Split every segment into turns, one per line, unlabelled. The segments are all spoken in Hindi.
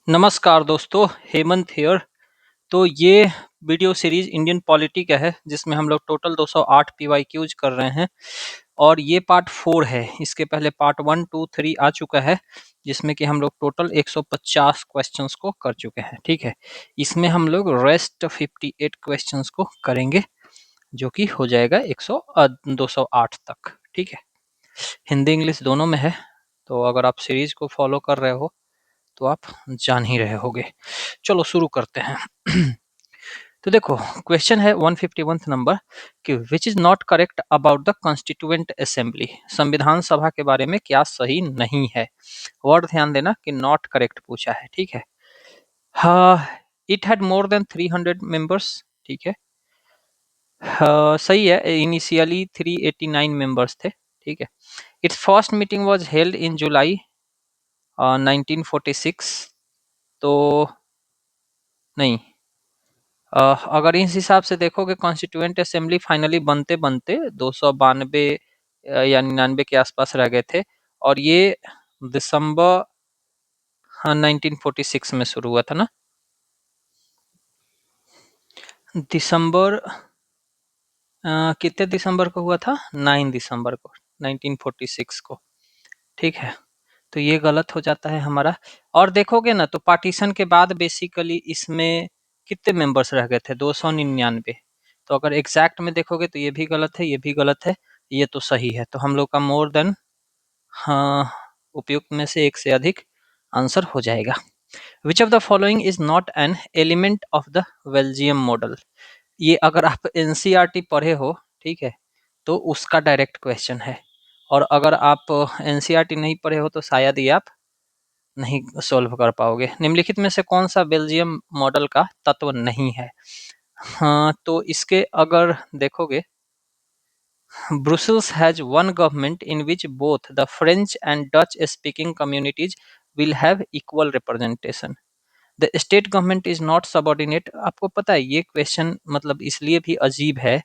नमस्कार दोस्तों, हेमंत हियर। तो ये वीडियो सीरीज इंडियन पॉलिटी का है जिसमें हम लोग टोटल 208 पीवाईक्यूज कर रहे हैं और ये पार्ट 4 है। इसके पहले पार्ट 1, 2, 3 आ चुका है जिसमें कि हम लोग टोटल 150 क्वेश्चंस को कर चुके हैं। ठीक है, इसमें हम लोग रेस्ट 58 क्वेश्चंस को करेंगे जो कि हो जाएगा 208 तक। ठीक है, हिंदी इंग्लिश दोनों में है, तो अगर आप सीरीज को फॉलो कर रहे हो तो आप जान ही रहे होगे। चलो शुरू करते हैं। तो देखो, क्वेश्चन है 151 नंबर कि which is not correct about the constituent assembly. संविधान सभा के बारे में क्या सही नहीं है। वर्ड ध्यान देना कि नॉट करेक्ट पूछा है। ठीक है, हाँ, it had more than 300 members. ठीक है, सही है। इनिशियली 389 मेंबर्स थे। ठीक है, it's first meeting was held in July 1946। तो नहीं, अगर इस हिसाब से देखोगे कॉन्स्टिट्यूएंट असेंबली फाइनली बनते बनते 292 या 99 के आसपास रह गए थे और ये दिसंबर 1946 में शुरू हुआ था ना। दिसंबर कितने दिसंबर को हुआ था? 9 दिसंबर को 1946 को। ठीक है, तो ये गलत हो जाता है हमारा। और देखोगे ना तो पार्टीशन के बाद बेसिकली इसमें कितने मेंबर्स रह गए थे? 299। तो अगर एग्जैक्ट में देखोगे तो ये भी गलत है, ये भी गलत है, ये तो सही है। तो हम लोग का मोर देन, हाँ, उपयुक्त में से एक से अधिक आंसर हो जाएगा। Which of the following is not an element of the Belgium model. ये अगर आप एनसीईआरटी पढ़े हो, ठीक है, तो उसका डायरेक्ट क्वेश्चन है। और अगर आप एनसीईआरटी नहीं पढ़े हो तो शायद ये आप नहीं सोल्व कर पाओगे। निम्नलिखित में से कौन सा बेल्जियम मॉडल का तत्व नहीं है? हाँ, तो इसके अगर देखोगे, Brussels has one government in which both the French and Dutch speaking communities will have equal representation. The state government is not subordinate. आपको पता है ये क्वेश्चन मतलब इसलिए भी अजीब है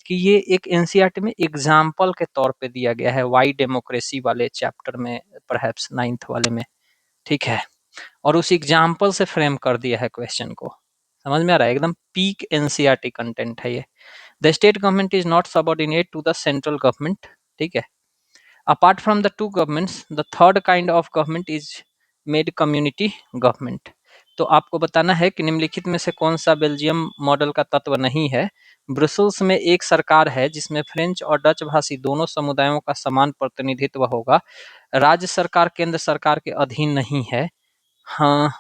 कि ये एक एनसीईआरटी में एग्जाम्पल के तौर पे दिया गया है, वाई डेमोक्रेसी वाले चैप्टर में, परहैप्स 9th वाले में। ठीक है, और उस एग्जाम्पल से फ्रेम कर दिया है क्वेश्चन को। समझ में आ रहा है? एकदम पीक एनसीईआरटी कंटेंट है ये। The state government is not subordinate to the central government. ठीक है, apart from the two governments the third kind of government is made community government. तो आपको बताना है कि निम्नलिखित में से कौन सा बेल्जियम मॉडल का तत्व नहीं है। ब्रुसेल्स में एक सरकार है जिसमें फ्रेंच और डच भाषी दोनों समुदायों का समान प्रतिनिधित्व होगा। राज्य सरकार केंद्र सरकार के अधीन नहीं है। हाँ,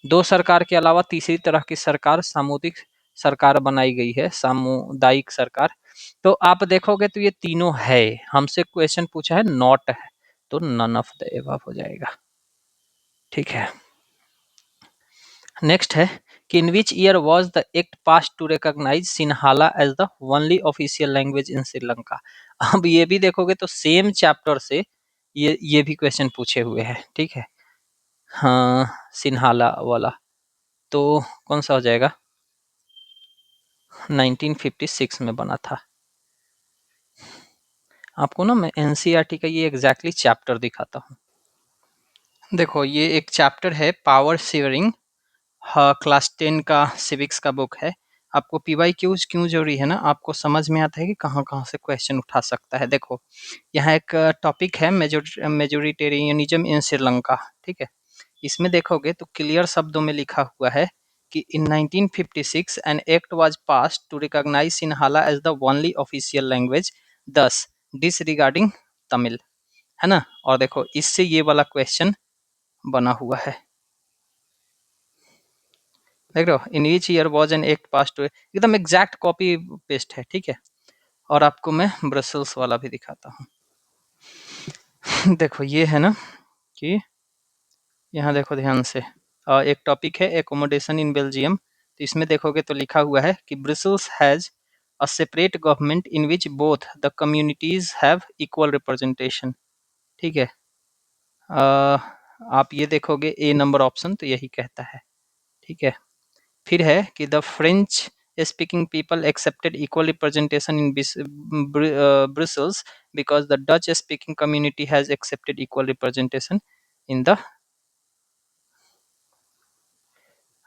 दो सरकार के अलावा तीसरी तरह की सरकार सामुदायिक सरकार बनाई गई है, सामुदायिक सरकार। तो आप देखोगे तो ये तीनों है। हमसे क्वेश्चन पूछा है नॉट है, तो नन ऑफ द एबव हो जाएगा। ठीक है, नेक्स्ट है कि in which year was the act pass to recognise Sinhala as the only official language in Sri Lanka. अब ये भी देखोगे तो सेम चैप्टर से ये भी क्वेश्चन पूछे हुए हैं। ठीक है, हाँ, सिन्हाला वाला। तो कौन सा हो जाएगा? 1956 में बना था। आपको ना मैं एनसीईआरटी का ये एग्जैक्टली चैप्टर दिखाता हूँ। देखो, ये एक चैप्टर है पावर शेयरिंग, हाँ, क्लास 10 का सिविक्स का बुक है। आपको पीवाई क्यूज क्यों जरूरी है ना, आपको समझ में आता है कि कहाँ कहाँ से क्वेश्चन उठा सकता है। देखो, यहाँ एक टॉपिक है मेजोरिटेरियनिज्म इन श्रीलंका। ठीक है, इसमें देखोगे तो क्लियर शब्दों में लिखा हुआ है कि in 1956 an act was pass to recognise Sinhala as the only official language, thus disregarding Tamil, है ना। और देखो, इससे ये वाला क्वेश्चन बना हुआ है। देख रहे हो, in which year was an act pass to, एकदम एग्जैक्ट कॉपी पेस्ट है। ठीक है, और आपको मैं ब्रसल्स वाला भी दिखाता हूँ। देखो, ये है ना कि यहाँ देखो ध्यान से, एक टॉपिक है एकोमोडेशन इन बेल्जियम। तो इसमें देखोगे तो लिखा हुआ है कि Brussels has a separate government in which both the communities have equal representation. ठीक है, आप ये देखोगे ए नंबर ऑप्शन तो यही कहता है। ठीक है, फिर है कि the French speaking people accepted equal representation in Brussels because the Dutch speaking community has accepted equal representation in the,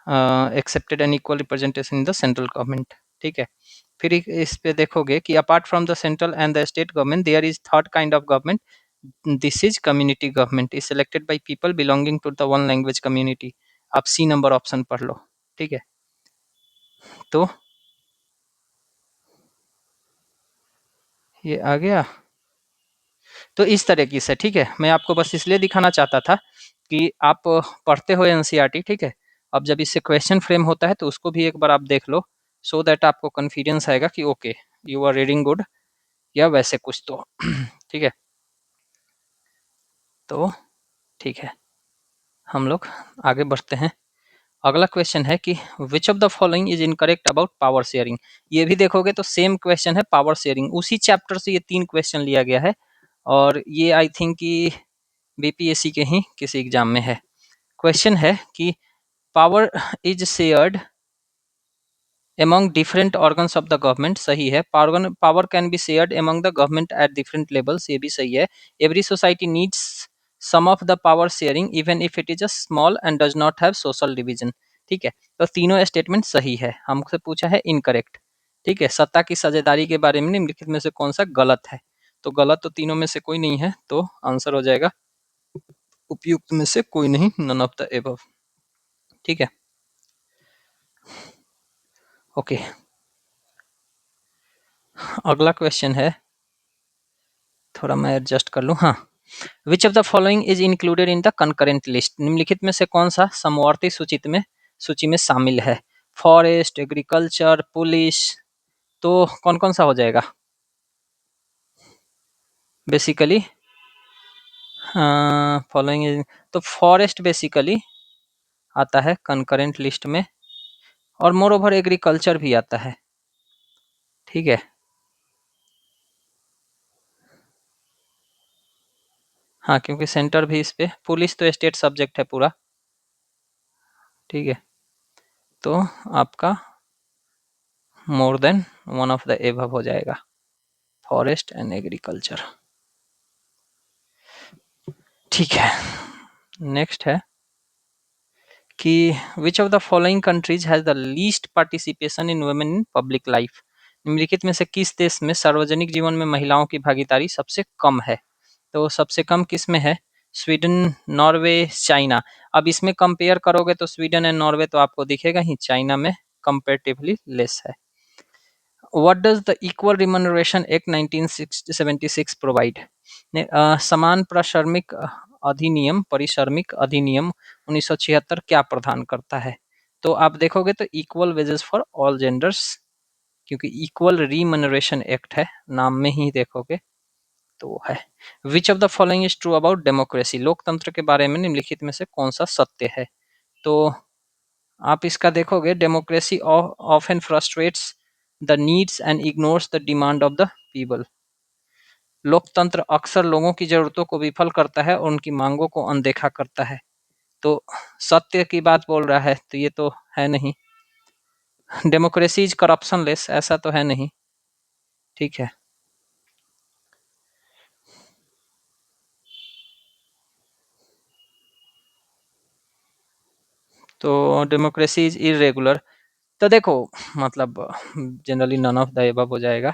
accepted and equal representation in the central government. ठीक है, फिर इस पे देखोगे कि apart from the central and the state government there is third kind of government, this is community government is selected by people belonging to the one language community. आप सी नंबर ऑप्शन पढ़ लो। ठीक है, तो ये आ गया। तो इस तरीके से, ठीक है, मैं आपको बस इसलिए दिखाना चाहता था कि आप पढ़ते हो एनसीईआरटी, ठीक है, अब जब इससे क्वेश्चन फ्रेम होता है तो उसको भी एक बार आप देख लो, सो दैट आपको कॉन्फिडेंस आएगा कि okay you are reading good, या वैसे कुछ तो ठीक है, तो ठीक है, हम लोग आगे बढ़ते हैं। अगला क्वेश्चन है कि which of the following is incorrect about power sharing. ये भी देखोगे तो सेम क्वेश्चन है, पावर शेयरिंग, उसी चैप्टर से ये 3 क्वेश्चन लिया गया है, और ये आई थिंक कि बीपीएससी के ही किसी एग्जाम में है। क्वेश्चन है कि power is shared among different organs of the government, सही है, power can be shared among the government at different levels, ये भी सही है। every society needs some of the power sharing even if it is a small and does not have social division। ठीक है, तो तीनों स्टेटमेंट सही है, हमसे पूछा है इनकरेक्ट। ठीक है, सत्ता की साझेदारी के बारे में निम्नलिखित में से कौन सा गलत है, तो गलत तो तीनों में से कोई नहीं है, तो आंसर हो जाएगा उपयुक्त में से कोई नहीं, नन ऑफ द एबव। ठीक है, ओके, अगला क्वेश्चन है, थोड़ा मैं एडजस्ट कर लूँ, हाँ, विच of the following is included in the concurrent list, निम्नलिखित में से कौन सा समवर्ती सूची में शामिल है, फॉरेस्ट, एग्रीकल्चर, पुलिस, तो कौन कौन सा हो जाएगा बेसिकली, फॉलोइंग, तो फॉरेस्ट बेसिकली आता है कंकरेंट लिस्ट में, और मोर ओवर एग्रीकल्चर भी आता है। ठीक है, हाँ, क्योंकि सेंटर भी इस पे, पुलिस तो स्टेट सब्जेक्ट है पूरा। ठीक है, तो आपका more than one of the above हो जाएगा, फॉरेस्ट एंड एग्रीकल्चर। ठीक है, नेक्स्ट है कि which of the following countries has the least participation in women in public life, निम्नलिखित में से किस देश में सार्वजनिक जीवन में महिलाओं की भागीदारी सबसे कम है, तो सबसे कम किस में है, स्वीडन, नॉर्वे, चाइना। अब इसमें कंपेयर करोगे तो स्वीडन एंड नॉर्वे तो आपको दिखेगा ही, चाइना में कंपेरेटिवली लेस है। What does the equal remuneration act 1976 provide, समान प्रश्रमिक अधिनियम, परिश्रमिक अधिनियम 1976 क्या प्रदान करता है, तो आप देखोगे तो equal wages for all genders, क्योंकि इक्वल रिमनरेशन एक्ट है, नाम में ही देखोगे तो वो है। Which of the following is true about democracy, लोकतंत्र के बारे में निम्नलिखित में से कौन सा सत्य है, तो आप इसका देखोगे, democracy often frustrates the needs and ignores the demand of the people, लोकतंत्र अक्सर लोगों की जरूरतों को विफल करता है और उनकी मांगों को अनदेखा करता है, तो सत्य की बात बोल रहा है, तो ये तो है नहीं। डेमोक्रेसी इज करप्शन लेस, ऐसा तो है नहीं। ठीक है, तो डेमोक्रेसी इज इरेगुलर, तो देखो मतलब generally none of the above हो जाएगा,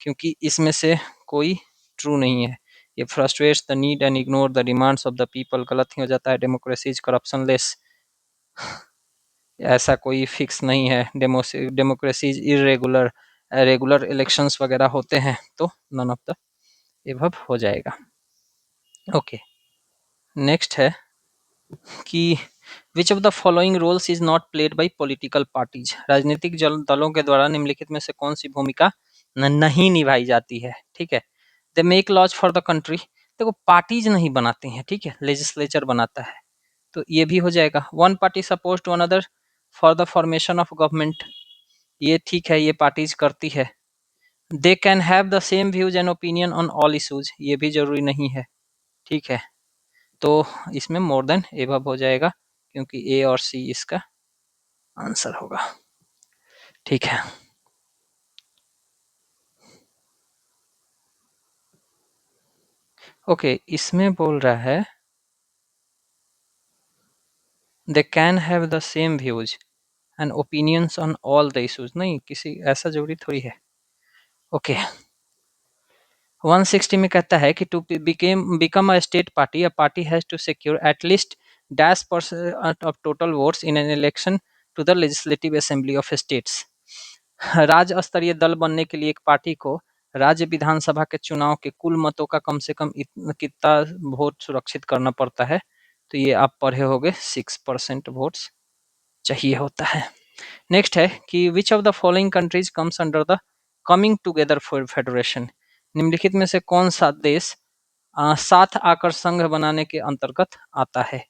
क्योंकि इसमें से कोई ट्रू नहीं है। ये frustrates the need and ignore the demands of the people गलत ही हो जाता है। डेमोक्रेसी इज करप्शन लेस, ऐसा कोई फिक्स नहीं है। Democracy is irregular, regular elections वगैरह होते हैं, तो नन ऑफ द एबव हो जाएगा। ओके, नेक्स्ट है कि which of the following roles is not played by political parties, राजनीतिक दलों के द्वारा निम्नलिखित में से कौन सी भूमिका नहीं निभाई जाती है। ठीक है, they make laws for the country, देखो पार्टीज नहीं बनाती हैं, ठीक है, लेजिस्लेचर बनाता है, तो ये भी हो जाएगा। One party suppose to another for the formation of government, ये ठीक है, ये पार्टीज करती है। They can have the same views and opinion on all issues, ये भी जरूरी नहीं है। ठीक है, तो इसमें मोर देन एबव हो जाएगा, क्योंकि ए और सी इसका आंसर होगा। ठीक है, ओके, इसमें बोल रहा है they can have the same views and opinions on all the issues, नहीं किसी ऐसा जरूरी थोड़ी है। ओके 160 में कहता है कि to become a state party a party has to secure at least dash percent of total votes in an election to the legislative assembly of states. राज्य स्तरीय दल बनने के लिए एक पार्टी को राज्य विधानसभा के चुनाव के कुल मतों का कम से कम कितना वोट सुरक्षित करना पड़ता है, तो ये आप पढ़े होंगे 6% वोट्स चाहिए होता है। नेक्स्ट है कि which of the following countries comes under the coming together for federation, निम्नलिखित में से कौन सा देश साथ आकर संघ बनाने के अंतर्गत आता है,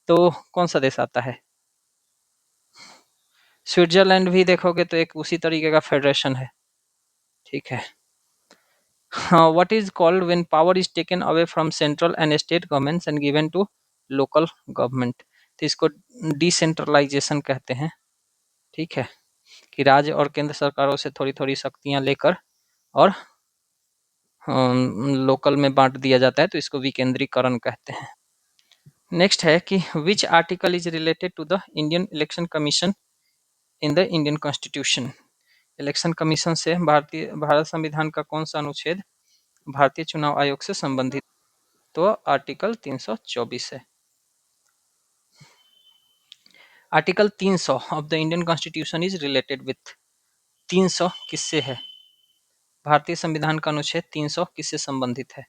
तो कौन सा देश आता है? स्विट्जरलैंड भी देखोगे तो एक उसी तरीके का फेडरेशन है, ठीक है। What is called when power is taken away from central and state governments and given to local government, तो इसको डिसेंट्रलाइजेशन कहते हैं, ठीक है, कि राज्य और केंद्र सरकारों से थोड़ी थोड़ी शक्तियां लेकर और लोकल में बांट दिया जाता है, तो इसको विकेंद्रीकरण कहते हैं। नेक्स्ट है कि which article is related to the Indian election commission in the Indian constitution, election commission से भारत संविधान का कौन सा अनुच्छेद भारतीय चुनाव आयोग से संबंधित, तो आर्टिकल 324 है। Article 300 of the Indian constitution is related with, 300 किससे है, भारतीय संविधान का अनुच्छेद 300 किससे संबंधित है,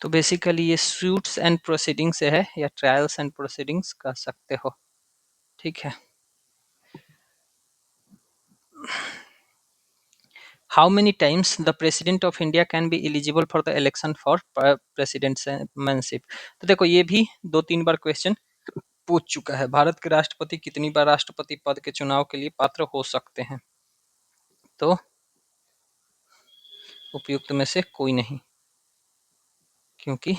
तो बेसिकली ये सूट्स एंड प्रोसीडिंग से है या ट्रायल्स एंड प्रोसीडिंग्स कह सकते हो, ठीक है। How many times the president of India can be eligible for the election for presidentship, तो देखो ये भी 2-3 बार क्वेश्चन पूछ चुका है, भारत के राष्ट्रपति कितनी बार राष्ट्रपति पद के चुनाव के लिए पात्र हो सकते हैं, तो उपयुक्त में से कोई नहीं, क्योंकि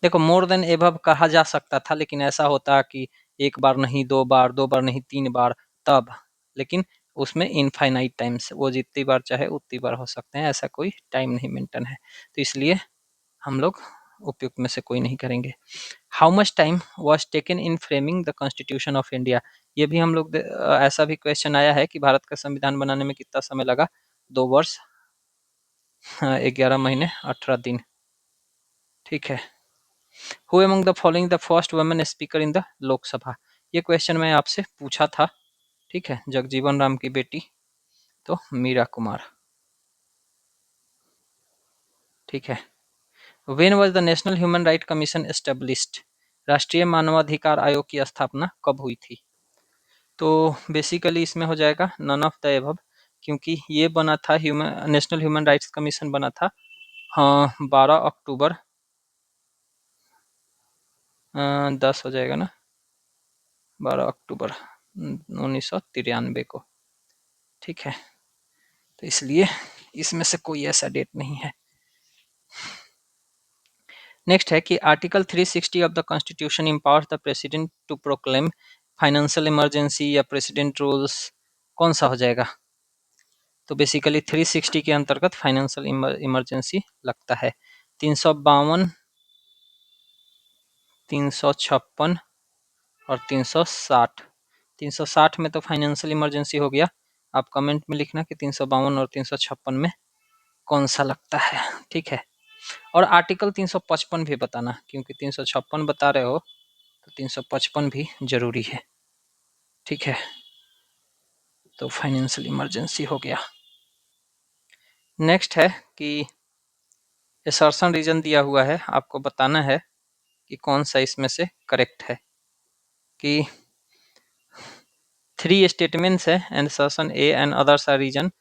देखो मोर देन एबव कहा जा सकता था, लेकिन ऐसा होता कि एक बार नहीं, 2 बार, 2 बार नहीं, 3 बार, तब, लेकिन उसमें इनफाइनाइट टाइम्स, वो जितनी बार चाहे उतनी बार हो सकते हैं, ऐसा कोई टाइम नहीं मेंटेन है, तो इसलिए हम लोग उपयुक्त में से कोई नहीं करेंगे। How much time was taken in framing the constitution of India, ये भी हम लोग ऐसा भी क्वेश्चन आया है कि भारत का संविधान बनाने में कितना समय लगा, 2 वर्ष 11 महीने 18 दिन, ठीक है। Who among the following the first women speaker in the Lok Sabha, ये क्वेश्चन मैं आपसे पूछा था, ठीक है, जगजीवन राम की बेटी, तो मीरा कुमार, ठीक है। When was the national human right commission established, राष्ट्रीय मानवाधिकार आयोग की स्थापना कब हुई थी, तो बेसिकली इसमें हो जाएगा नन ऑफ द एबव, क्योंकि ये बना था नेशनल ह्यूमन राइट्स कमीशन बना था हाँ 12 अक्टूबर 10 हो जाएगा ना, 12 अक्टूबर 1993 को, ठीक है, तो इसलिए इसमें से कोई ऐसा डेट नहीं है। नेक्स्ट है कि article 360 of the constitution empowers the president to proclaim financial emergency या प्रेसिडेंट रूल्स, कौन सा हो जाएगा, तो बेसिकली 360 के अंतर्गत फाइनेंशियल इमरजेंसी लगता है। 352, 356 और 360, 360 में तो फाइनेंशियल इमरजेंसी हो गया, आप कमेंट में लिखना कि 352 और 356 में कौन सा लगता है, ठीक है। और आर्टिकल 355 भी बताना, क्योंकि 356 बता रहे हो तो 355 भी जरूरी है, ठीक है, तो फाइनेंशियल इमरजेंसी हो गया। नेक्स्ट है कि असर्शन रीजन दिया हुआ है, आपको बताना है कि कौन सा इसमें से करेक्ट है, कि 3 स्टेटमेंट्स है and assertion A and others are reason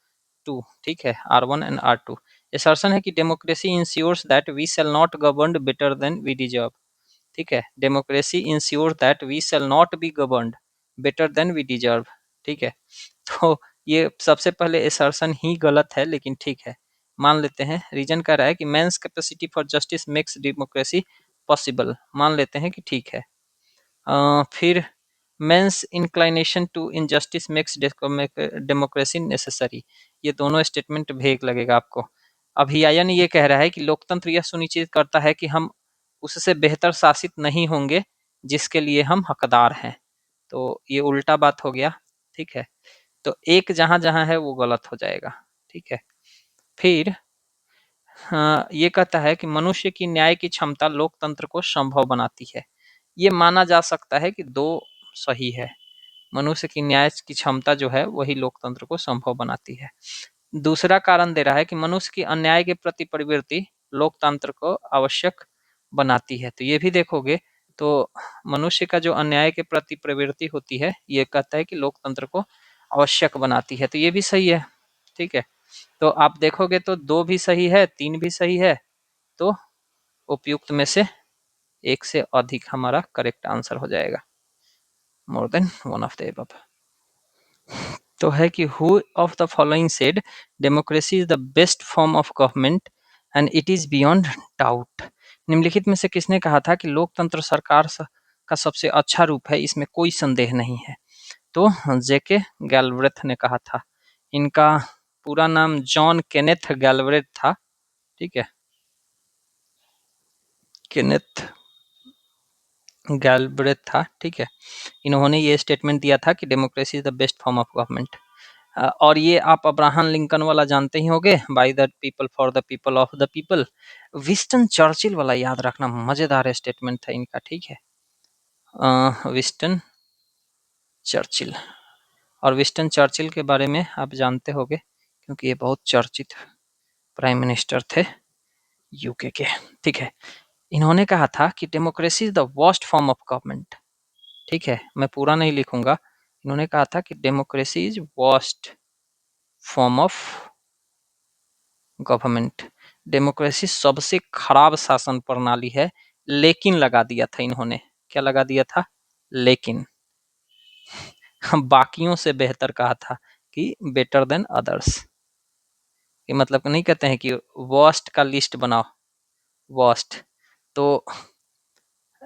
2, ठीक है, R1 एंड R2। असर्शन है कि democracy ensures that we shall not governed better than we deserve, ठीक है, democracy ensure that we shall not be governed better than we deserve, ठीक है, तो ये सबसे पहले असर्शन ही गलत है, लेकिन ठीक है, मान लेते हैं। रीजन कह रहा है कि man's capacity for justice makes democracy possible, मान लेते हैं कि ठीक है। फिर men's inclination to injustice makes democracy necessary. ये दोनों स्टेटमेंट भेग लगेगा आपको। अभियान ये कह रहा है कि लोकतंत्र यह सुनिश्चित करता है कि हम उससे बेहतर शासित नहीं होंगे जिसके लिए हम हकदार हैं। तो ये उल्टा बात हो गया, ठीक है। तो एक जहां जहां है वो गलत हो जाएगा, ठीक है। फिर हाँ, ये कहता है कि मनुष्य की न्याय की क्षमता लोकतंत्र को संभव बनाती है। ये माना जा सकता है कि दो सही है। मनुष्य की न्याय की क्षमता जो है वही लोकतंत्र को संभव बनाती है। दूसरा कारण दे रहा है कि मनुष्य की अन्याय के प्रति प्रवृत्ति लोकतंत्र को आवश्यक बनाती है। तो ये भी देखोगे तो मनुष्य का जो अन्याय के प्रति प्रवृत्ति होती है ये कहता है कि लोकतंत्र को आवश्यक बनाती है। तो ये भी सही है, ठीक है। तो आप देखोगे तो 2 भी सही है, 3 भी सही है। तो उपयुक्त में से एक से अधिक हमारा करेक्ट आंसर हो जाएगा। More then one of the above. तो है कि who of the following said democracy is the best form of government and it is beyond doubt. निम्नलिखित में से किसने कहा था कि लोकतंत्र सरकार का सबसे अच्छा रूप है, इसमें कोई संदेह नहीं है। तो जेके गैल्ब्रेथ ने कहा था। इनका पूरा नाम जॉन केनेथ गैल्ब्रेथ था, ठीक है। केनेथ गैल्ब्रेथ था, ठीक है। इन्होंने ये स्टेटमेंट दिया था कि democracy is the best form of government. और ये आप अब्राहम लिंकन वाला जानते ही होंगे, by the people for the people of the people. Winston Churchill वाला याद रखना, मजेदार स्टेटमेंट था इनका, ठीक है। Winston Churchill. और विंस्टन चर्चिल के बारे में आप जानते होंगे क्योंकि ये बहुत चर्चित प्राइम मिनिस्टर थे यूके के, ठीक है। इन्होंने कहा था कि democracy is the worst form of government, ठीक है। मैं पूरा नहीं लिखूंगा। इन्होंने कहा था कि democracy is worst form of government. Democracy सबसे खराब शासन प्रणाली है, लेकिन लगा दिया था इन्होंने। क्या लगा दिया था? लेकिन। बाकियों से बेहतर कहा था कि बेटर देन अदर्स। ये मतलब नहीं कहते हैं कि वर्स्ट का लिस्ट बनाओ, वर्स्ट तो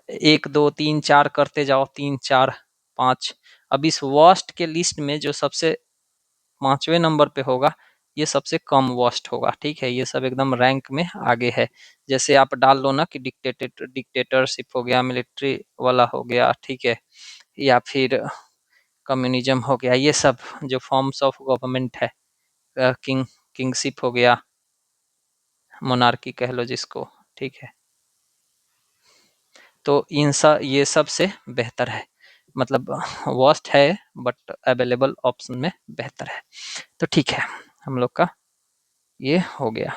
1 2 3 4 करते जाओ, 3 4 5। अब इस वर्स्ट के लिस्ट में जो सबसे 5वें नंबर पे होगा ये सबसे कम वर्स्ट होगा, ठीक है। ये सब एकदम रैंक में आगे है। जैसे आप डाल लो ना कि डिक्टेटरशिप हो गया, मिलिट्री वाला हो गया, ठीक है, या फिर कम्युनिज्म हो गया। ये सब जो फॉर्म्स ऑफ गवर्नमेंट है, किंगशिप हो गया, मोनार्की कह लो जिसको, ठीक है। तो ये सब से बेहतर है, मतलब वर्स्ट है बट अवेलेबल ऑप्शन में बेहतर है। तो ठीक है, हम लोग का ये हो गया।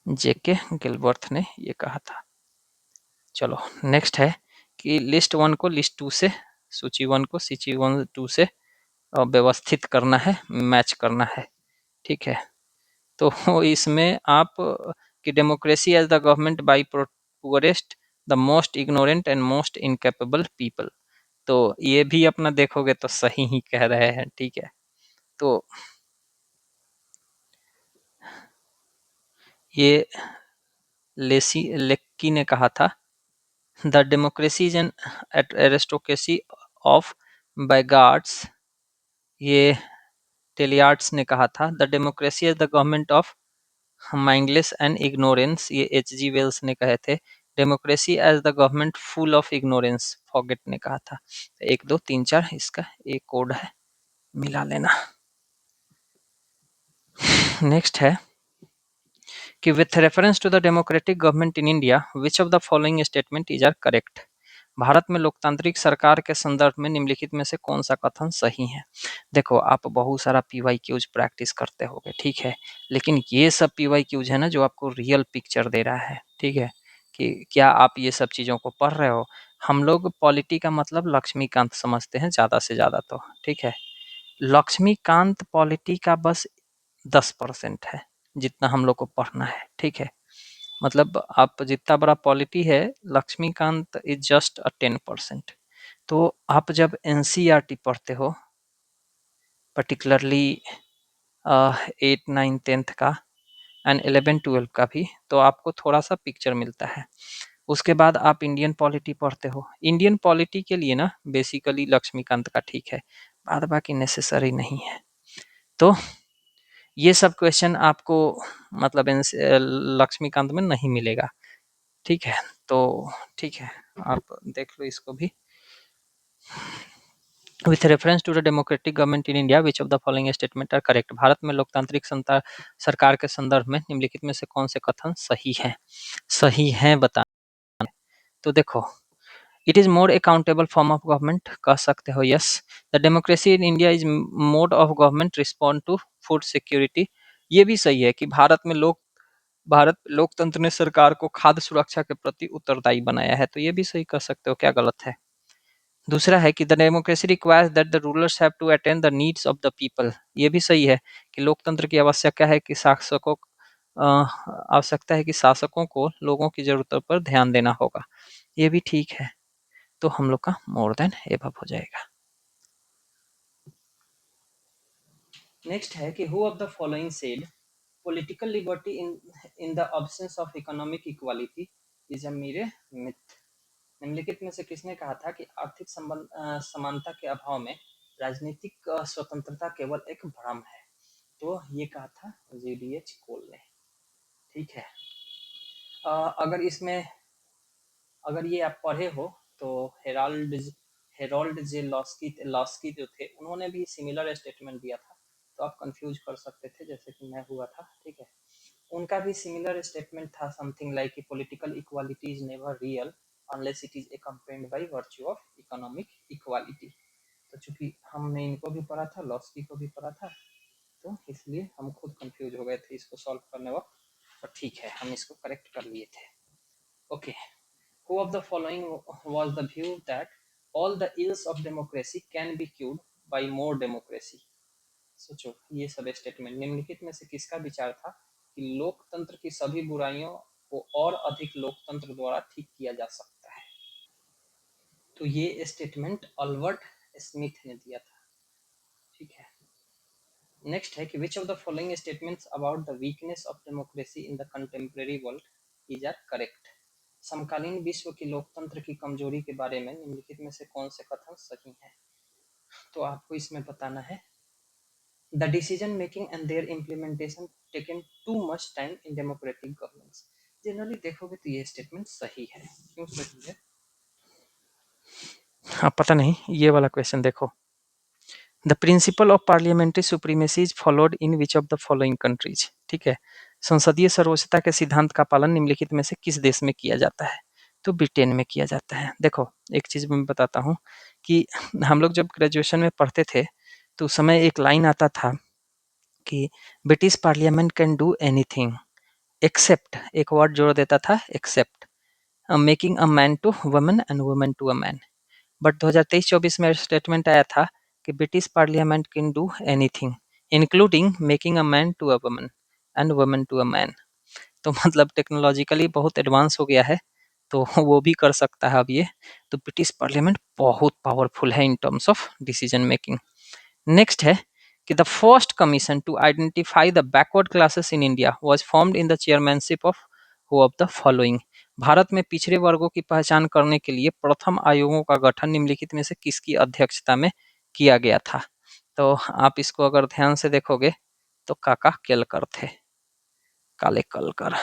जेके गिलबर्थ ने ये कहा था। चलो नेक्स्ट है कि लिस्ट 1 को लिस्ट 2 से, सूची 1 को सूची 1 2 से व्यवस्थित करना है, मैच करना है, ठीक है। तो इसमें आप कि democracy as the government by poorest the most ignorant and most incapable people. तो ये भी अपना देखोगे तो सही ही कह रहे हैं, ठीक है। तो ये लेक्की ने कहा था the democracy is an aristocracy of blackguards. ये टेलियार्ड्स ने कहा था the democracy is the government of mindless and ignorance. ये H.G. वेल्स ने कहे थे democracy as the government full of ignorance, Faguet ने कहा था। 1 2 3 4 इसका एक कोड है, मिला लेना। नेक्स्ट है कि with reference to the democratic government in India which of the following statement is are correct. Bharat में लोकतांत्रिक सरकार के संदर्भ में निम्नलिखित में से कौन सा कथन सही है। देखो आप बहुत सारा PYQs प्रैक्टिस करते होगे, ठीक है, लेकिन ये सब PYQs है ना जो आपको रियल पिक्चर दे रहा है, ठीक है, कि क्या आप ये सब चीज़ों को पढ़ रहे हो। हम लोग पॉलिटी का मतलब लक्ष्मीकांत समझते हैं ज़्यादा से ज़्यादा, तो ठीक है, लक्ष्मीकांत पॉलिटी का बस 10% है जितना हम लोग को पढ़ना है, ठीक है। मतलब आप जितना बड़ा पॉलिटी है, लक्ष्मीकांत इज जस्ट 10%। तो आप जब NCERT पढ़ते हो, पर्टिकुलरली 8 9 10th का एंड 11 12 का भी, तो आपको थोड़ा सा पिक्चर मिलता है। उसके बाद आप इंडियन पॉलिटी पढ़ते हो। इंडियन पॉलिटी के लिए ना बेसिकली लक्ष्मीकांत का ठीक है, बाद बाकी नेसेसरी नहीं है। तो ये सब क्वेश्चन आपको मतलब लक्ष्मीकांत में नहीं मिलेगा, ठीक है। तो ठीक है, आप देख लो इसको भी। With reference to the democratic government in India which of the following statement are correct. Bharat में लोकतांत्रिक सरकार के संदर्भ में निम्नलिखित में से कौन से कथन सही है, सही है बता। तो देखो, it is more accountable form of government, कह सकते हो yes. The democracy in India is mode of government respond to food security, ये भी सही है कि भारत लोकतंत्र ने सरकार को खाद्य सुरक्षा के प्रति उत्तरदायी बनाया है, तो ये भी सही कर सकते हो, क्या गलत है। दूसरा है कि the democracy requires that the rulers have to attend the needs of the people, ये भी सही है कि लोकतंत्र की आवश्यकता है कि आवश्यकता है कि शासकों को लोगों की जरूरतों पर ध्यान देना होगा, ये भी ठीक है। तो हम लोग का मोर देन एबव हो जाएगा। नेक्स्ट है कि who of the following said political liberty in the absence of economic equality is a मेरे मिथ। निम्नलिखित में से किसने कहा था कि आर्थिक समानता के अभाव में राजनीतिक स्वतंत्रता केवल एक भ्रम है। तो ये कहा था जीडीएच कोल ने, ठीक है। अगर इसमें अगर ये आप पढ़े हो तो हेरोल्ड जे लॉस्की जो थे, उन्होंने भी सिमिलर स्टेटमेंट दिया था, तो आप कंफ्यूज कर सकते थे जैसे कि मैं हुआ था, ठीक है। उनका भी सिमिलर स्टेटमेंट था, something like political equality is never real unless it is accompanied by virtue of economic equality। तो चूंकि हमने इनको भी पढ़ा था, लॉस्की को भी पढ़ा था, तो इसलिए हम खुद कंफ्यूज हो गए थे इसको सॉल्व करने वक्त, तो ठीक है, हम इसको करेक्ट कर लिए थे। Okay, who of the following was the view that all the ills of democracy can be cured by more democracy। सोचो, ये सब स्टेटमेंट निम्नलिखित में से किसका विचार था कि लोकतंत्र की सभी बुराइयों को और अधिक लोकतंत्र द्वारा ठीक किया जा सकता है। तो ये स्टेटमेंट अल्बर्ट स्मिथ ने दिया था, ठीक है। नेक्स्ट है कि which of the following statements about the weakness of democracy in the contemporary world is are correct. समकालीन विश्व की लोकतंत्र की कमजोरी के बारे में निम्नलिखित में से कौन से कथन सही हैं। तो आपको इसमें बताना है, the decision making and their implementation taken too much time in democratic governance. Generally देखोगे तो ये स्टेटमेंट सही है, क्यों सही है, हाँ पता नहीं, ये वाला क्वेश्चन देखो, the principle of parliamentary supremacy is followed in which of the following countries, ठीक है। संसदीय सर्वोच्चता के सिद्धांत का पालन निम्नलिखित में से किस देश में किया जाता है। तो ब्रिटेन में किया जाता है। देखो, एक चीज मैं बताता हूँ कि हम लोग जब ग्रेजुएशन में पढ़ते थे तो उस समय एक लाइन आता था कि British parliament can do anything except, एक वर्ड जोड़ देता था except, making a man to woman and woman to a man. But 2023-24 में स्टेटमेंट आया था कि British parliament can do anything including making a man to a woman and woman to a man. तो मतलब टेक्नोलॉजिकली बहुत एडवांस हो गया है, तो वो भी कर सकता है अब ये। तो ब्रिटिश पार्लियामेंट बहुत पावरफुल है in terms of decision making. Next है कि the first commission to identify the backward classes in India was formed in the chairmanship of who of the following. Bharat में पिछड़े वर्गों की पहचान करने के लिए प्रथम आयोगों का गठन निम्नलिखित में से किसकी अध्यक्षता में किया गया था। तो आप इसको अगर ध्यान से देखोगे तो काका केलकर थे, काले कलकर,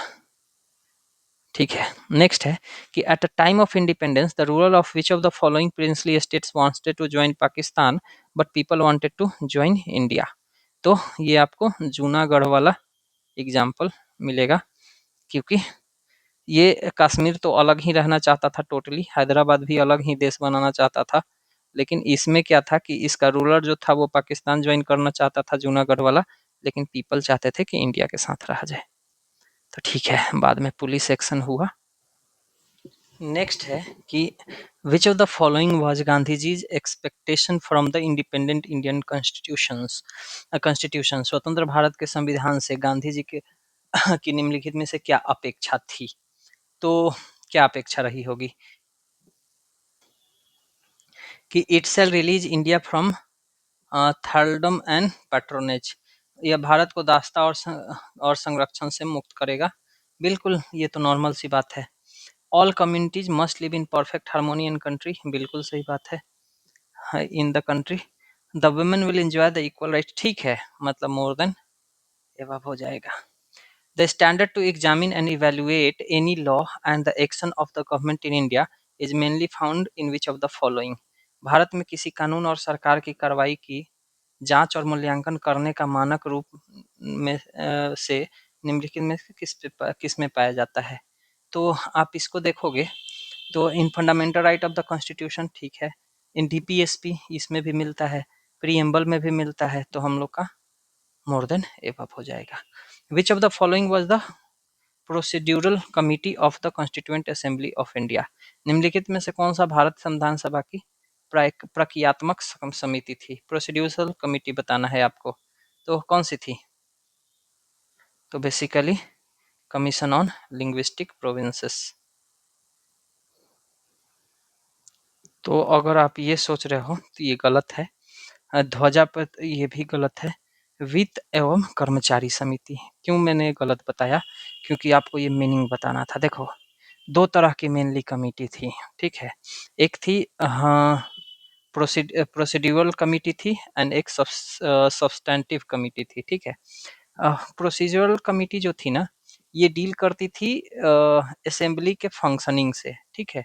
ठीक है। नेक्स्ट है कि at the time of independence the ruler of which of the following princely states wanted to join Pakistan but people wanted to join India. तो ये आपको जूनागढ़ वाला एग्जाम्पल मिलेगा, क्योंकि ये कश्मीर तो अलग ही रहना चाहता था टोटली, हैदराबाद भी अलग ही देश बनाना चाहता था, लेकिन इसमें क्या था कि इसका रूलर जो था वो पाकिस्तान ज्वाइन करना चाहता था जूनागढ़ वाला, लेकिन पीपल चाहते थे कि इंडिया के साथ रहा जाए। तो ठीक है, बाद में पुलिस एक्शन हुआ। नेक्स्ट है कि which of the following was Gandhi ji's expectation from the independent Indian constitution, स्वतंत्र भारत के संविधान से गांधी जी के की निम्नलिखित में से क्या अपेक्षा थी। तो क्या अपेक्षा रही होगी कि it shall release India from thraldom and patronage, यह भारत को दासता और संरक्षण से मुक्त करेगा। बिल्कुल, ये तो नॉर्मल सी बात है। All communities must live in perfect harmony in country, बिल्कुल सही बात है, इन the country the women will enjoy the equal right, ठीक है, मतलब मोर देन एबव हो जाएगा। The standard to examine and evaluate any law and the action of the government in India is mainly found in which of the following? Bharat में किसी कानून और सरकार की कार्रवाई की जांच और मूल्यांकन करने का मानक रूप में से निम्नलिखित में से किस में पाया जाता है? तो आप इसको देखोगे तो in fundamental right of the constitution, ठीक है, इन डीपीएसपी इसमें भी मिलता है, प्रीएम्बल में भी मिलता है, तो हम लोग का मोर देन एबव हो जाएगा। Which of the following was the procedural committee of the constituent assembly of India? निम्नलिखित में से कौन सा भारत संविधान सभा की प्रक्रियात्मक समिति थी? प्रोसीड्यूरल कमिटी बताना है आपको, तो कौन सी थी? तो basically commission on linguistic provinces. तो अगर आप ये सोच रहे हो तो ये गलत है। ध्वजा पर ये भी गलत है। वित्त एवं कर्मचारी समिति, क्यों मैंने गलत बताया? क्योंकि आपको ये मीनिंग बताना था। देखो, दो तरह की मेनली कमिटी थी, ठीक है, एक थी प्रोसीड्यूरल कमिटी थी एंड एक सब्सटेंटिव कमिटी थी, ठीक है। प्रोसीजरल कमिटी जो थी ना, ये डील करती थी असेंबली के फंक्शनिंग से, ठीक है,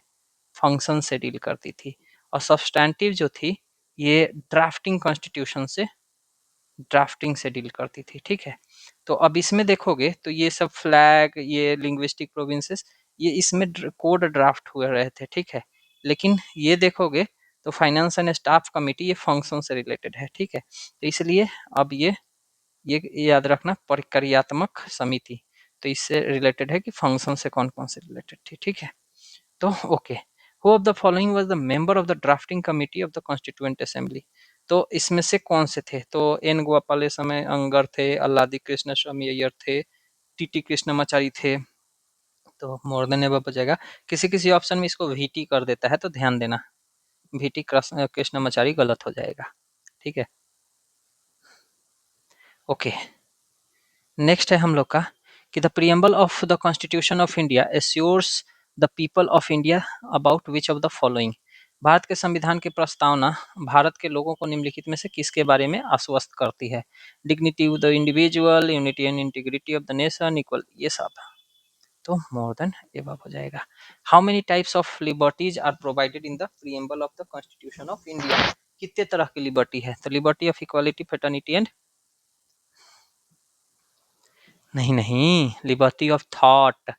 फंक्शन से डील करती थी। और सब्सटेंटिव जो थी ये ड्राफ्टिंग से डील करती थी, ठीक है। तो अब इसमें देखोगे तो ये सब फ्लैग, ये लिंग्विस्टिक प्रोविंसेस, ये इसमें कोड ड्राफ्ट हुए रहे थे, ठीक है। लेकिन ये देखोगे तो फाइनेंस एंड स्टाफ कमिटी ये फंक्शन से रिलेटेड है, ठीक है। तो इसलिए अब ये याद रखना, प्रक्रियात्मक समिति तो इससे रिलेटेड है कि फंक्शन से कौन कौन से रिलेटेड थी, ठीक है। तो okay, who of the following was the member of the drafting committee of the constituent assembly? तो इसमें से कौन से थे? तो एन गोपालस्वामी अयंगार थे, अल्लादी कृष्ण स्वामी अय्यर थे, टीटी कृष्णमाचारी थे, तो मोर देन एबव बचेगा। किसी किसी ऑप्शन में इसको वीटी कर देता है, तो ध्यान देना, वीटी कृष्णमाचारी गलत हो जाएगा, ठीक है। ओके, नेक्स्ट है हम लोग का कि the preamble of the constitution of India assures the people of India about which of the following? Bharat के संविधान की प्रस्तावना भारत के लोगों को निम्नलिखित में से किसके बारे में आश्वस्त करती है? Dignity of the individual, unity and integrity of the nation, equal, ये सब, तो मोर देन एबव हो जाएगा। How many types of liberties are provided in the preamble of the constitution of India? कितने तरह की लिबर्टी है? तो liberty of equality, fraternity and, नहीं, liberty of thought,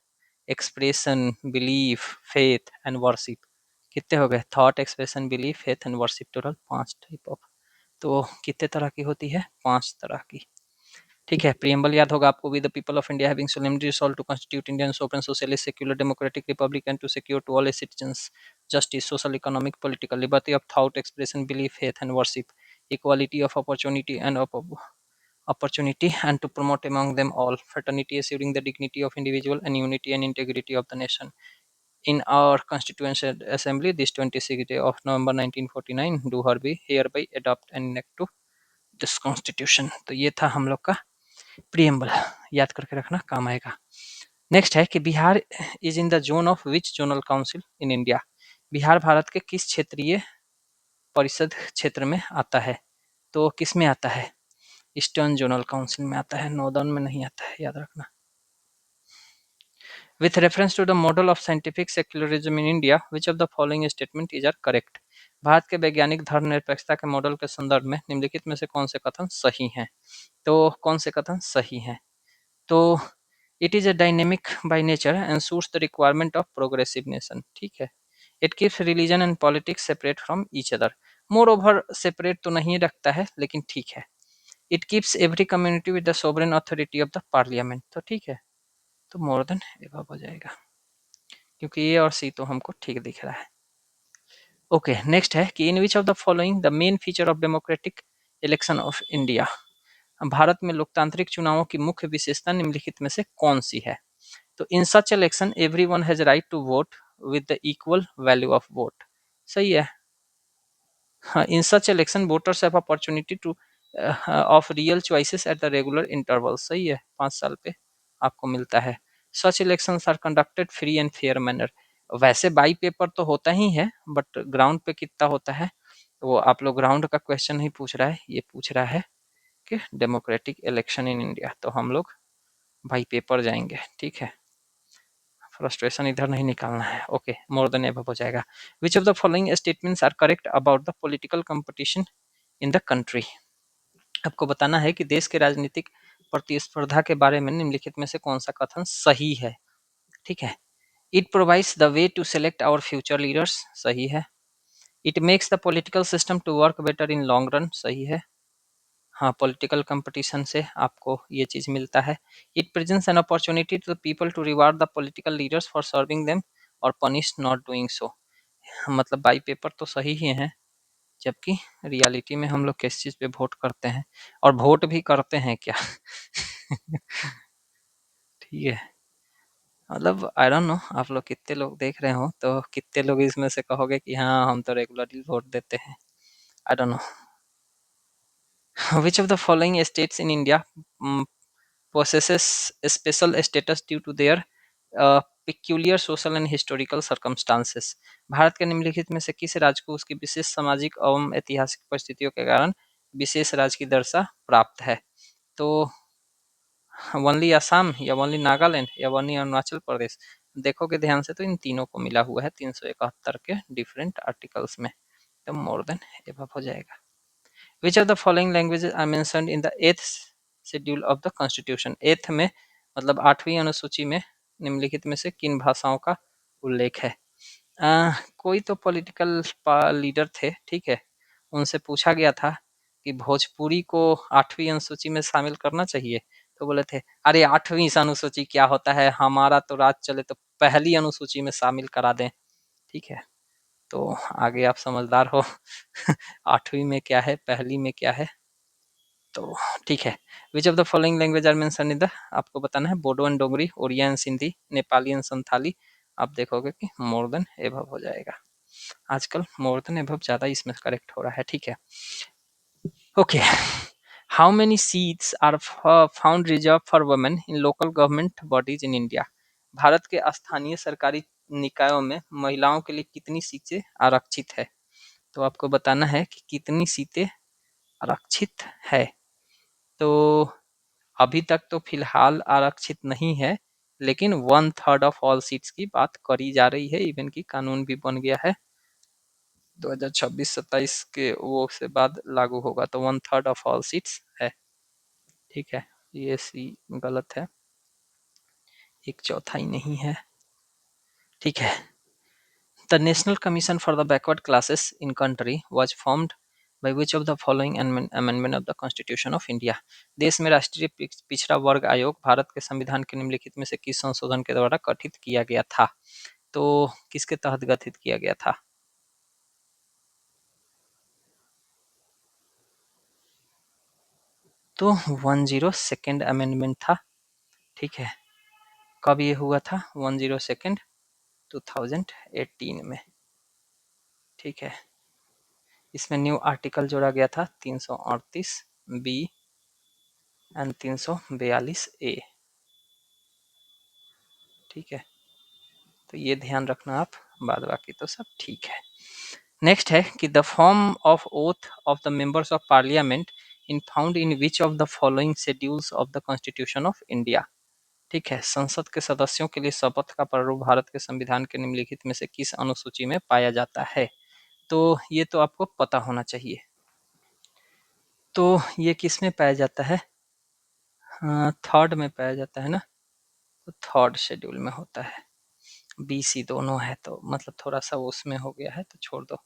expression, belief, faith and worship. कितने हो गए? Thought, expression, belief, faith and worship, total 5 type of. तो कितने तरह की होती है? 5 तरह की, ठीक है। प्रीएम्बल याद होगा आपको, we the people of India having solemnly resolve to constitute Indian sovereign socialist secular democratic republic and to secure to all citizens justice, social, economic, political, liberty of thought, expression, belief, faith and worship, equality of opportunity and opportunity and to promote among them all fraternity, assuring the dignity of individual and unity and integrity of the nation. In our constituent assembly this 26th day of November 1949 do hereby adopt and enact to this constitution। तो ये था हम लोग का प्रीएम्बल, याद करके रखना, काम आएगा। नेक्स्ट है कि Bihar is in the zone of which zonal council in India? Bihar Bharat के किस क्षेत्रीय परिषद क्षेत्र में आता है? तो किस में आता है? ईस्टर्न जोनल काउंसिल में आता है, नॉर्दर्न में नहीं आता है, याद रखना। With reference to the model of scientific secularism in India, which of the following statement is are correct? Bharat के वैज्ञानिक धर्मनिरपेक्षता के मॉडल के संदर्भ में निम्नलिखित में से कौन से कथन सही हैं? तो कौन से कथन सही हैं? तो it is a dynamic by nature and suits the requirement of progressive nation, ठीक है। It keeps religion and politics separate from each other, more over separate तो नहीं रखता है, लेकिन ठीक है। It keeps every community with the sovereign authority of the parliament, तो ठीक है, तो मोर देन एबव हो जाएगा, क्योंकि ए और सी तो हमको ठीक दिख रहा है। ओके, नेक्स्ट है कि in which of the following the main feature of democratic election of India? Bharat में लोकतांत्रिक चुनावों की मुख्य विशेषता निम्नलिखित में से कौन सी है? तो in such election everyone has right to vote with the equal value of vote, सही है। हाँ, in such election voters have opportunity to of real choices at the regular interval, सही है, 5 साल पे आपको मिलता है। Such elections are conducted free and fair manner, वैसे बाई पेपर तो होता ही है, बट ग्राउंड पे कितना होता है, वो आप लोग ग्राउंड का क्वेश्चन नहीं पूछ रहा है, ये पूछ रहा है कि डेमोक्रेटिक इलेक्शन इन इंडिया, तो हम लोग बाई पेपर जाएंगे। ठीक है, फ्रस्ट्रेशन इधर नहीं निकालना है। ओके, मोर देन एबव हो जाएगा। Which of the following statements are correct about the political competition in the country. आपको बताना है कि देश के राजनीतिक प्रतिस्पर्धा के बारे में निम्नलिखित में से कौन सा कथन सही है। ठीक है, it provides the way to select our future leaders, सही है। It makes the political system to work better in long run, सही है। हाँ, पॉलिटिकल कंपटीशन से आपको ये चीज़ मिलता है। It presents an opportunity to the people to reward the political leaders for serving them और पनिश नॉट डूइंग सो। मतलब बाई पेपर तो सही ही है, जबकि रियलिटी में हम लोग किस चीज़ पे वोट करते हैं, और वोट भी करते हैं क्या। ठीक है, मतलब आई डोंट नो आप लोग कितने लोग देख रहे हो, तो कितने लोग इसमें से कहोगे कि हाँ हम तो रेगुलरली वोट देते हैं। I don't know. Which of the following states in India possesses a special status due to their peculiar social and historical circumstances? Bharat के निम्नलिखित में से किस राज्य को उसकी विशेष सामाजिक एवं ऐतिहासिक परिस्थितियों के कारण विशेष राज्य की दर्जा प्राप्त है? तो ओनली असम या ओनली नागालैंड या ओनली अरुणाचल प्रदेश? देखोगे ध्यान से तो इन तीनों को मिला हुआ है 371 के डिफरेंट आर्टिकल्स में, तो मोर देन एबव हो जाएगा। Which of the following languages are mentioned in the 8th schedule of the Constitution? 8th में मतलब 8वीं अनुसूची में निम्नलिखित में से किन भाषाओं का उल्लेख है? कोई तो पॉलिटिकल लीडर थे, ठीक है, उनसे पूछा गया था कि भोजपुरी को 8वीं अनुसूची में शामिल करना चाहिए, तो बोले थे अरे 8वीं अनुसूची क्या होता है, हमारा तो राज चले तो पहली अनुसूची में शामिल करा दें। ठीक है, तो आगे आप समझदार हो। 8वीं में क्या है, पहली में क्या है, तो ठीक है। Which of the following language are mention in the, आपको बताना है Bodo and Dogri, Odia and Sindhi, Nepali and Santhali. आप देखोगे कि मोर देन एबव हो जाएगा। आजकल मोर देन एबव ज़्यादा इसमें करेक्ट हो रहा है। ठीक है, okay. How many seats are found reserve for women in local government bodies in India? Bharat के स्थानीय सरकारी निकायों में महिलाओं के लिए कितनी सीटें आरक्षित है? तो आपको बताना है कि कितनी सीटें आरक्षित है। तो अभी तक तो फिलहाल आरक्षित नहीं है, लेकिन 1/3 ऑफ ऑल सीट्स की बात करी जा रही है। इवन की कानून भी बन गया है, 2026-27 के वो से बाद लागू होगा, तो 1/3 ऑफ ऑल सीट्स है। ठीक है, ये सी गलत है, 1/4 नहीं है। ठीक है, the national commission for the backward classes in country was formed by which of the following amendment of the Constitution of India? देश में राष्ट्रीय पिछड़ा वर्ग आयोग भारत के संविधान के निम्नलिखित में से किस संशोधन के द्वारा गठित किया गया था? तो किसके तहत गठित किया गया था? तो 102nd अमेंडमेंट था। ठीक है, कब ये हुआ था? 102nd 2018 में। ठीक है, इसमें न्यू आर्टिकल जोड़ा गया था 338 बी एंड 342 ए। ठीक है, तो ये ध्यान रखना आप, बाद बाकी तो सब ठीक है। नेक्स्ट है कि the form of oath of the members of parliament in found in which of the following schedules of the constitution of India? ठीक है, संसद के सदस्यों के लिए शपथ का प्रारूप भारत के संविधान के निम्नलिखित में से किस अनुसूची में पाया जाता है? तो ये तो आपको पता होना चाहिए। तो ये किस में पाया जाता है? थर्ड में पाया जाता है ना, तो थर्ड शेड्यूल में होता है। बी सी दोनों है, तो मतलब थोड़ा सा उसमें हो गया है, तो छोड़ दो।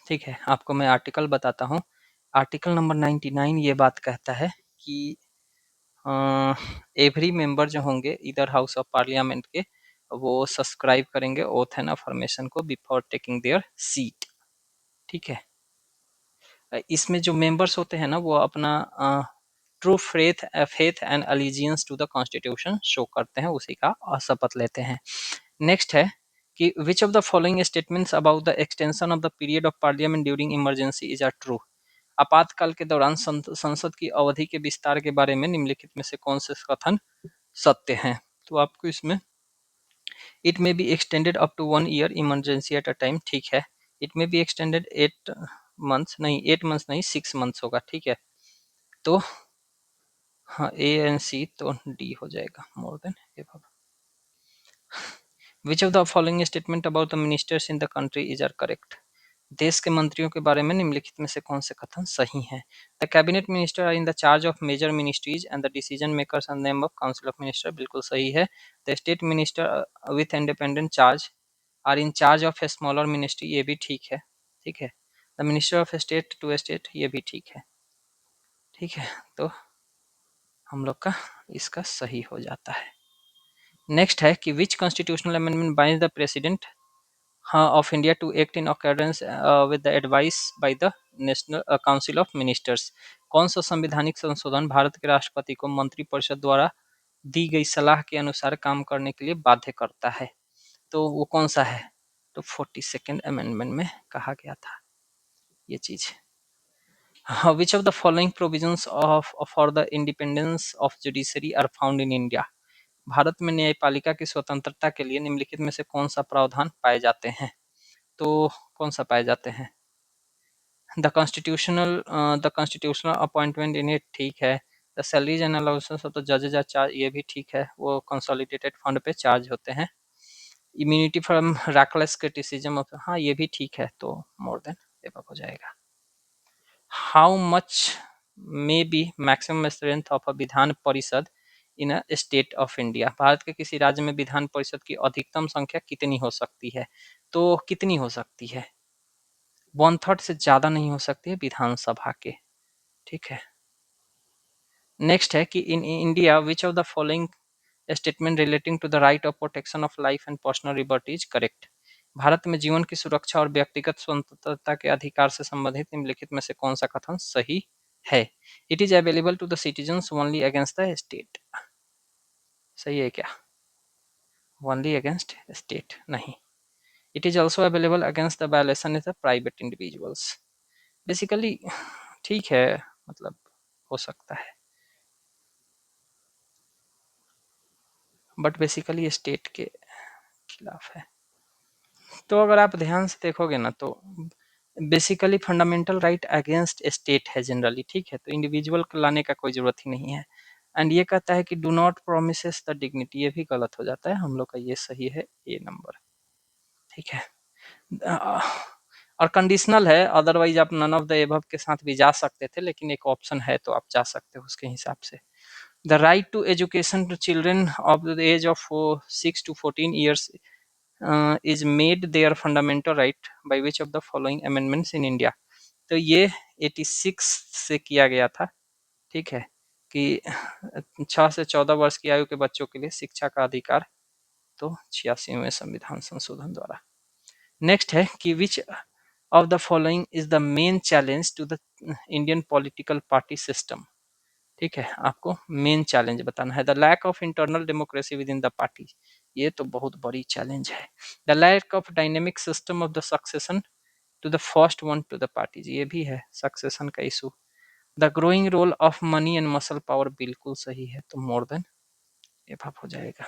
ठीक है, आपको मैं आर्टिकल बताता हूँ। आर्टिकल नंबर 99 ये बात कहता है कि एवरी मेंबर जो होंगे इधर हाउस ऑफ पार्लियामेंट के, वो सब्सक्राइब करेंगे ओथ एंड अफर्मेशन को बिफोर टेकिंग देयर सीट। ठीक है, इसमें जो मेंबर्स होते हैं ना, वो अपना true faith and allegiance to the constitution show करते हैं, उसी का शपथ लेते हैं। नेक्स्ट है कि which of the following statements about the extension of the period of parliament during emergency is are true? आपातकाल के दौरान संसद की अवधि के विस्तार के बारे में निम्नलिखित में से कौन से कथन सत्य हैं? तो आपको इसमें it may be extended up to 1 year emergency at a time, ठीक है। It may be extended 8 months, नहीं 8 मंथ्स नहीं 6 मंथ्स होगा, ठीक है। तो हाँ, ए एंड सी तो डी हो जाएगा, more than above. Which of the following statement about the ministers in the country is are correct? देश के मंत्रियों के बारे में निम्नलिखित में से कौन से कथन सही हैं? The cabinet minister are in the charge of major ministries and the decision makers are name of council of minister, बिल्कुल सही है। The state minister with independent charge are in charge of a smaller ministry, ये भी ठीक है, ठीक है। The minister of state to state, ये भी ठीक है, ठीक है। तो हम लोग का इसका सही हो जाता है। नेक्स्ट है कि which constitutional amendment bind the president of India to act in accordance with the advice by the national council of ministers? कौन सा संवैधानिक संशोधन भारत के राष्ट्रपति को मंत्रिपरिषद द्वारा दी गई सलाह के अनुसार काम करने के लिए बाध्य करता है? तो वो कौन सा है? तो 42nd अमेंडमेंट में कहा गया था ये चीज। Which of the following provisions of for the independence of judiciary are found in India? Bharat में न्यायपालिका की स्वतंत्रता के लिए निम्नलिखित में से कौन सा प्रावधान पाए जाते हैं? तो कौन सा पाए जाते हैं? The constitutional appointment in it, ठीक है। The salaries and allowances of the जजेज आर चार्ज, ये भी ठीक है, वो कंसोलिडेटेड फंड पे चार्ज होते हैं। Immunity from reckless criticism of, हाँ ये भी ठीक है, तो मोर देन एबव हो जाएगा। How much may be maximum strength of a Vidhan Parishad in a state of India? Bharat के किसी राज्य में विधान परिषद की अधिकतम संख्या कितनी हो सकती है? तो कितनी हो सकती है? 1/3 से ज़्यादा नहीं हो सकती है विधानसभा के, ठीक है। नेक्स्ट है कि in India which of the following statement relating to the right of protection of life and personal liberty is correct? Bharat में जीवन की सुरक्षा और व्यक्तिगत स्वतंत्रता के अधिकार से संबंधित निम्नलिखित में से कौन सा कथन सही है? It is available to the citizens only against the state, सही है क्या? ओनली अगेंस्ट स्टेट नहीं। It is also available against the violation is the private individuals, basically ठीक है, मतलब हो सकता है, बट बेसिकली स्टेट के खिलाफ है। तो अगर आप ध्यान से देखोगे ना तो basically fundamental right against state है जनरली, ठीक है। तो इंडिविजुअल को लाने का कोई जरूरत ही नहीं है। एंड ये कहता है कि do not promises the dignity, ये भी गलत हो जाता है, हम लोग का ये सही है, ए नंबर, ठीक है। और कंडीशनल है, अदरवाइज आप नन ऑफ द एबव के साथ भी जा सकते थे, लेकिन एक ऑप्शन है तो आप जा सकते हो उसके हिसाब से। The right to education to children of the age of 6 to 14 years is made their fundamental right by which of the following amendments in India? तो ये 86 से किया गया था, ठीक है, कि 6 से 14 वर्ष की आयु के बच्चों के लिए शिक्षा का अधिकार, तो 86वें संविधान संशोधन द्वारा। नेक्स्ट है कि which of the following is the main challenge to the Indian political party system? ठीक है, आपको मेन चैलेंज बताना है। The lack of internal democracy within the party, ये तो बहुत बड़ी चैलेंज है। The lack of dynamic system of the succession to the first one to the parties, ये भी है सक्सेशन का issue. The growing role of money and muscle power, बिल्कुल सही है, तो मोर देन एफ हो जाएगा।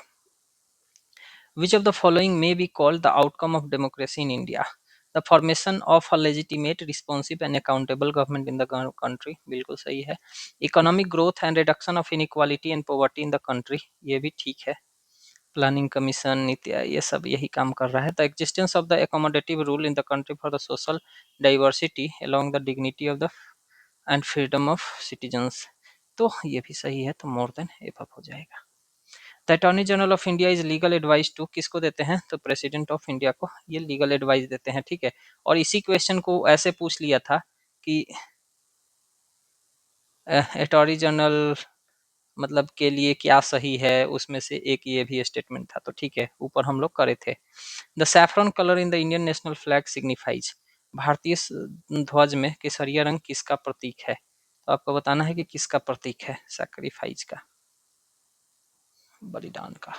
Which of the following may be called the outcome of democracy in India? The formation of a legitimate responsive and accountable government in the country, बिल्कुल सही है। Economic growth and reduction of inequality and poverty in the country, ये भी ठीक है। प्लानिंग कमीशन, नीति, ये सब यही काम कर रहा है। The existence of the accommodative rule in the country for the social diversity along the dignity of the end freedom of citizens, तो ये भी सही है, तो मोर देन एफ हो जाएगा। The attorney general of India is legal advice to, किसको देते हैं? तो प्रेसिडेंट ऑफ इंडिया को ये लीगल एडवाइस देते हैं, ठीक है। और इसी क्वेश्चन को ऐसे पूछ लिया था कि अटॉर्नी जनरल मतलब के लिए क्या सही है, उसमें से एक ये भी स्टेटमेंट था, तो ठीक है, ऊपर हम लोग करे थे। The saffron colour in the Indian national flag signifies, भारतीय ध्वज में केसरिया रंग किसका प्रतीक है? तो आपको बताना है कि किसका प्रतीक है, सैक्रिफाइज का, बलिदान का।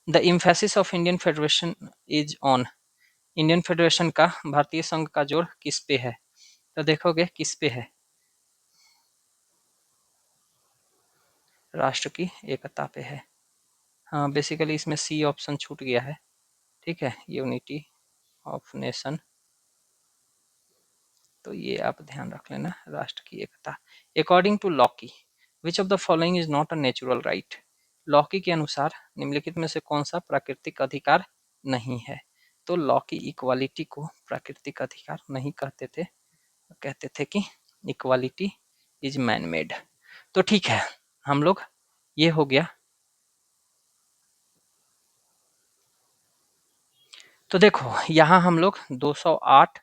The emphasis of Indian federation is on, Indian federation का, भारतीय संघ का जोर किस पे है? तो देखोगे किस पे है, राष्ट्र की एकता पे है, हाँ, बेसिकली इसमें सी ऑप्शन छूट गया है, ठीक है, यूनिटी ऑफ नेशन, तो ये आप ध्यान रख लेना, राष्ट्र की एकता। According to Locke, which of the following is not a natural right? Locke के अनुसार निम्नलिखित में से कौन सा प्राकृतिक अधिकार नहीं है? तो लॉकी इक्वालिटी को प्राकृतिक अधिकार नहीं कहते थे, कहते थे कि इक्वालिटी इज मैन मेड। तो ठीक है, हम लोग ये हो गया। तो देखो यहाँ हम लोग 208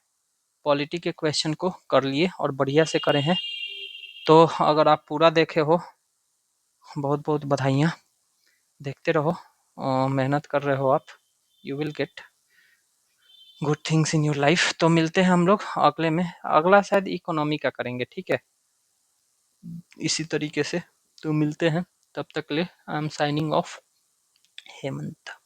पॉलिटी के क्वेश्चन को कर लिए और बढ़िया से करे हैं। तो अगर आप पूरा देखे हो, बहुत बहुत बधाइयाँ, देखते रहो, मेहनत कर रहे हो आप, you will get good things in your life. तो मिलते हैं हम लोग अगले में, अगला शायद इकोनॉमी का करेंगे, ठीक है, इसी तरीके से। तो मिलते हैं, तब तक ले I am signing off, Hemant.